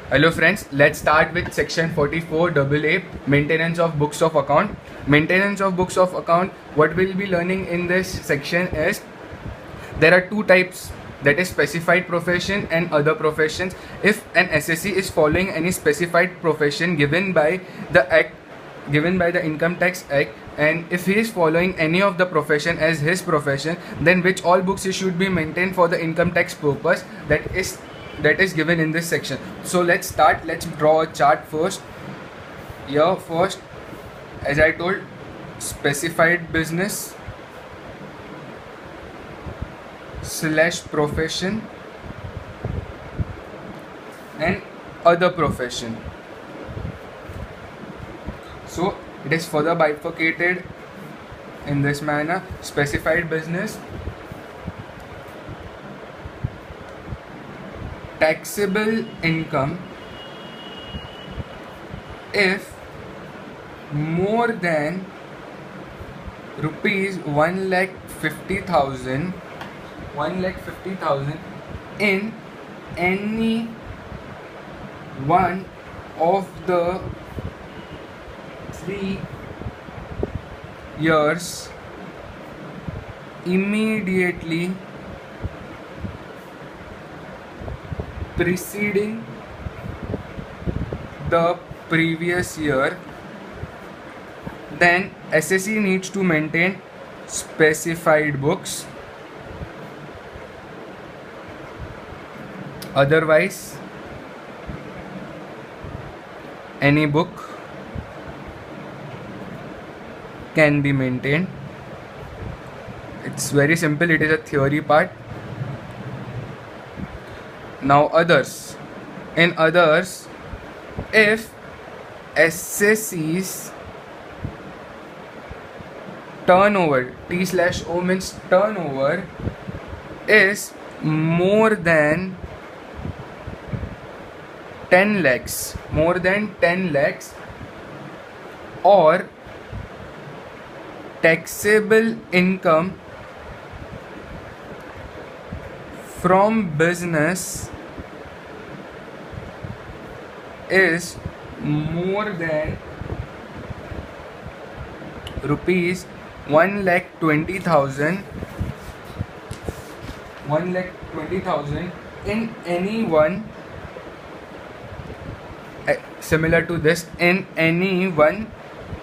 Hello friends, let's start with section 44 AA, maintenance of books of account. Maintenance of books of account, what we'll be learning in this section is there are two types, that is specified profession and other professions. If an SSC is following any specified profession given by the act, given by the Income Tax Act, and if he is following any of the profession as his profession, then which all books he should be maintained for the income tax purpose, that is given in this section. So let's start. Let's draw a chart first. Here first, as I told, specified business / profession and other profession. So it is further bifurcated in this manner: specified business, taxable income if more than rupees 1,50,000 in any one of the 3 years immediately preceding the previous year, then SSC needs to maintain specified books. Otherwise, any book can be maintained. It's very simple, it is a theory part. Now others. In others, if SSC's turnover, T/O means turnover, is more than 10 lakhs, or taxable income from business is more than rupees 1,20,000 in any one, similar to this, in any one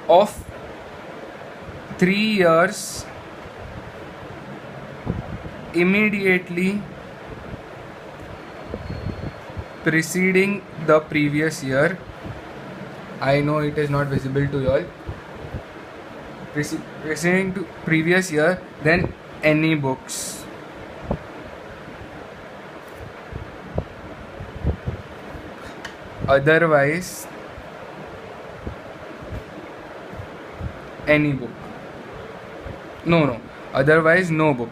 of 3 years immediately preceding the previous year. I know it is not visible to you all. Preceding to previous year, then any books. Otherwise, any book. No. Otherwise, no book.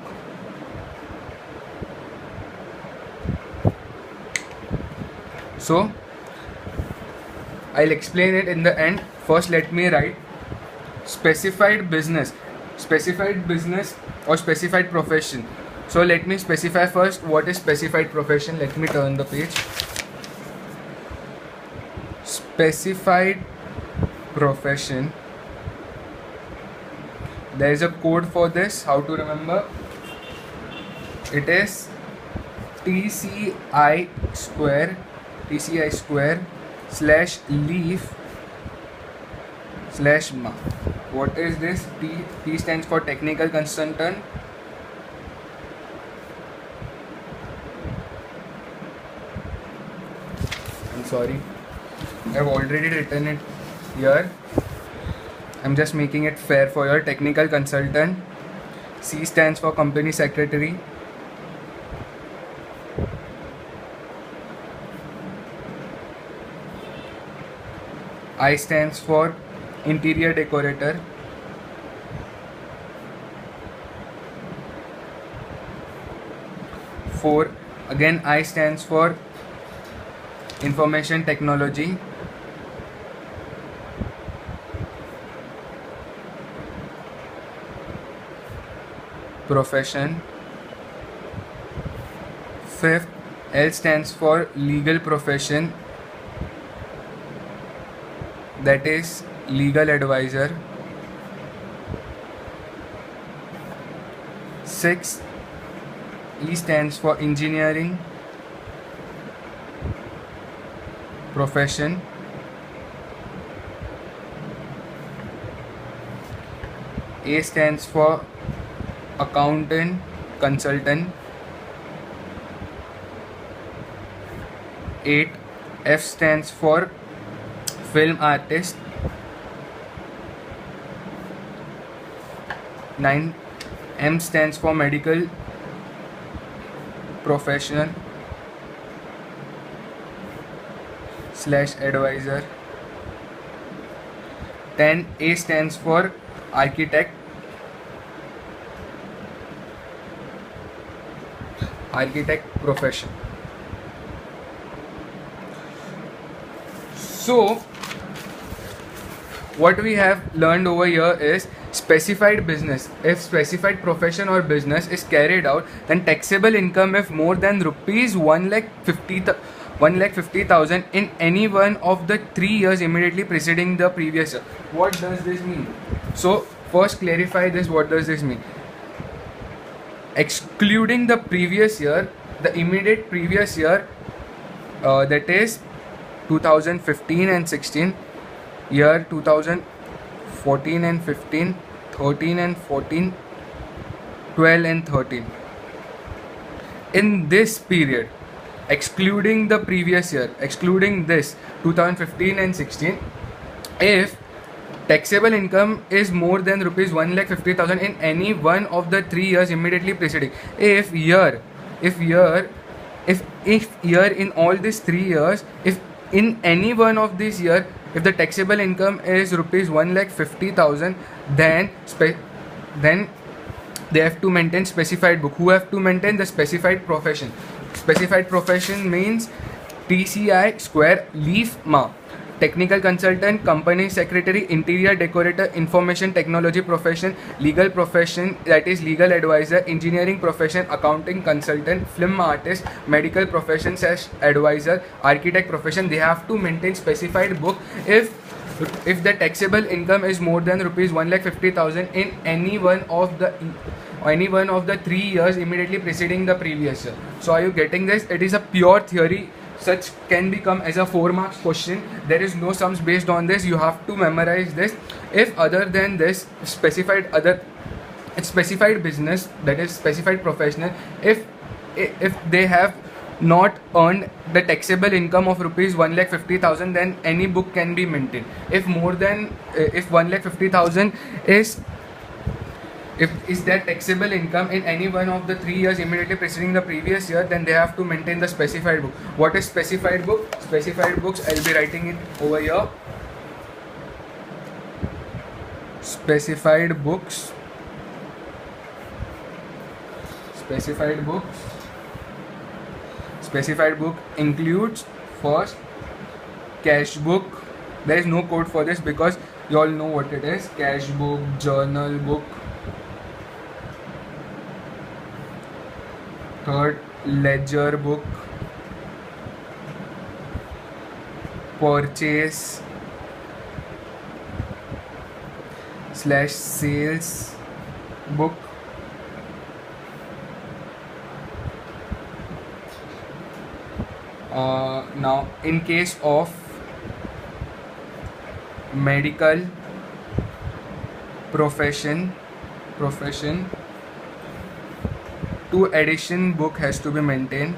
So, I'll explain it in the end. First, let me write specified business or specified profession. So, let me specify first what is specified profession. Let me turn the page. Specified profession. There is a code for this. How to remember? It is TCI square /leaf/ma. What is this? T stands for technical consultant. I'm sorry, I've already written it here. I'm just making it fair for your technical consultant. C stands for company secretary. I stands for interior decorator. Four, again I stands for information technology. Profession. Fifth, L stands for legal profession. that is legal advisor. 6. E stands for engineering profession. A stands for accountant consultant. 8. F stands for film artist. 9. M stands for medical professional / advisor. 10. A stands for architect. Architect profession. So what we have learned over here is specified business. If specified profession or business is carried out, then taxable income if more than rupees 1,50,000 in any one of the 3 years immediately preceding the previous year. What does this mean? So first clarify this. What does this mean? Excluding the previous year, the immediate previous year, that is 2015 and 16, year 2014 and 15, 13 and 14, 12 and 13. In this period, excluding the previous year, excluding this 2015 and 16, if taxable income is more than rupees 1,50,000 in any one of the 3 years immediately preceding, if year in all these 3 years, if in any one of these year, if the taxable income is rupees 1,50,000, then they have to maintain specified book. Who have to maintain? The specified profession. Specified profession means TCI square leaf ma. Technical consultant, company secretary, interior decorator, information technology profession, legal profession, that is legal advisor, engineering profession, accounting consultant, film artist, medical profession / advisor, architect profession. They have to maintain specified book if the taxable income is more than rupees 1,50,000 in any one of the 3 years immediately preceding the previous year. So are you getting this? It is a pure theory. Such can become as a 4 marks question. There is no sums based on this. You have to memorize this. If other than this specified business, that is specified professional, if they have not earned the taxable income of rupees 1,50,000, then any book can be maintained. If 1,50,000 is their taxable income in any one of the 3 years immediately preceding the previous year, then they have to maintain the specified book. What is specified book? Specified books, I'll be writing it over here. Specified books. Specified book includes first cash book. There is no code for this because you all know what it is. Cash book, journal book. Third, ledger book, purchase / sales book, now in case of medical profession, 2 edition book has to be maintained.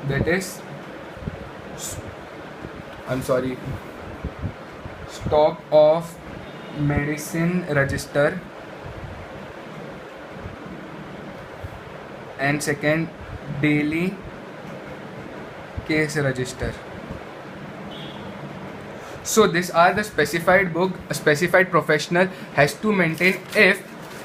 That is, stock of medicine register, and second, daily case register. So these are the specified book a specified professional has to maintain if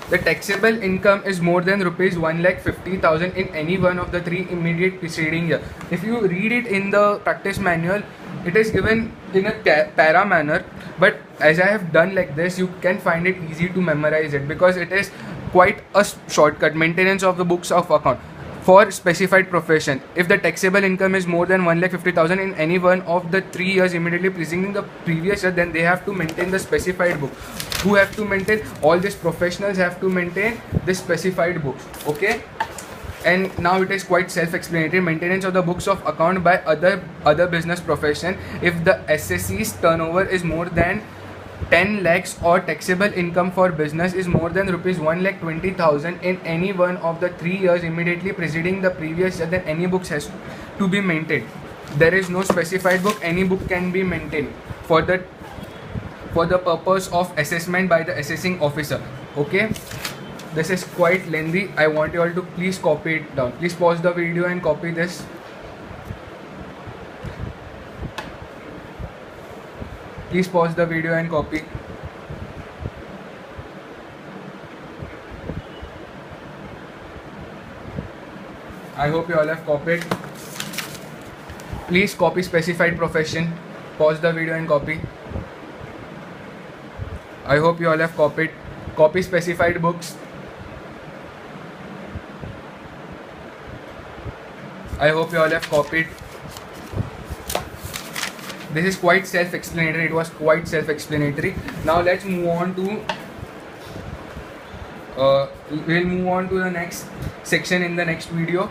the taxable income is more than rupees 1,50,000 in any one of the 3 immediate preceding year. If you read it in the practice manual, it is given in a para manner, but as I have done like this, you can find it easy to memorize it because it is quite a shortcut. Maintenance of the books of account for specified profession. If the taxable income is more than 1,50,000 in any one of the 3 years immediately preceding the previous year, then they have to maintain the specified book. Who have to maintain? All these professionals have to maintain this specified books. Okay. And now it is quite self-explanatory. Maintenance of the books of account by other business profession. If the SSC's turnover is more than 10 lakhs or taxable income for business is more than rupees 1,20,000 in any one of the 3 years immediately preceding the previous year, then any books has to be maintained. There is no specified book. Any book can be maintained for the purpose of assessment by the assessing officer. Okay. This is quite lengthy. I want you all to please copy it down. Please pause the video and copy this. Please pause the video and copy. I hope you all have copied. Please copy specified profession. Pause the video and copy. I hope you all have copied. Copy specified books. I hope you all have copied. This is quite self-explanatory. It was quite self-explanatory. Now let's move on to we'll move on to the next section in the next video.